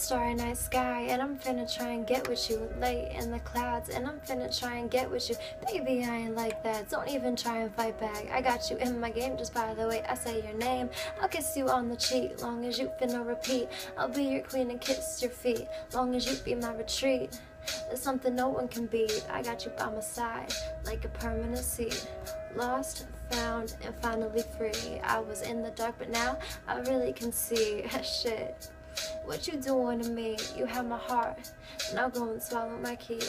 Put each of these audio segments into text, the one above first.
starry night sky, and I'm finna try and get with you. Late in the clouds, and I'm finna try and get with you. Baby, I ain't like that, don't even try and fight back. I got you in my game just by the way I say your name. I'll kiss you on the cheek, long as you finna repeat. I'll be your queen and kiss your feet, long as you be my retreat. There's something no one can beat. I got you by my side, like a permanent seat. Lost, found, and finally free. I was in the dark, but now I really can see. Shit, what you doing to me? You have my heart, now go and swallow my key.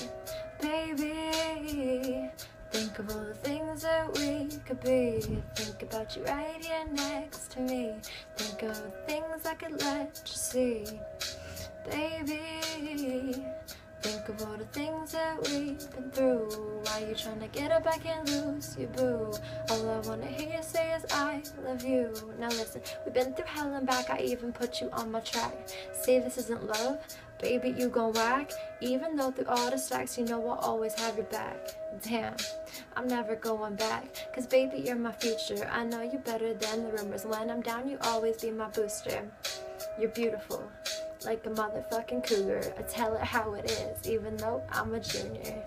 Baby, think of all the things that we could be. Think about you right here next to me. Think of the things I could let you see. Baby, think of all the things that we've been through. Why you tryna get up? I can't lose you, boo. All I wanna hear you say is I love you. Now listen, we've been through hell and back. I even put you on my track. Say this isn't love, baby, you gon' whack. Even though through all the stacks, you know I'll always have your back. Damn, I'm never going back, cause baby, you're my future. I know you better than the rumors. When I'm down, you always be my booster. You're beautiful, like a motherfucking cougar. I tell it how it is, even though I'm a junior.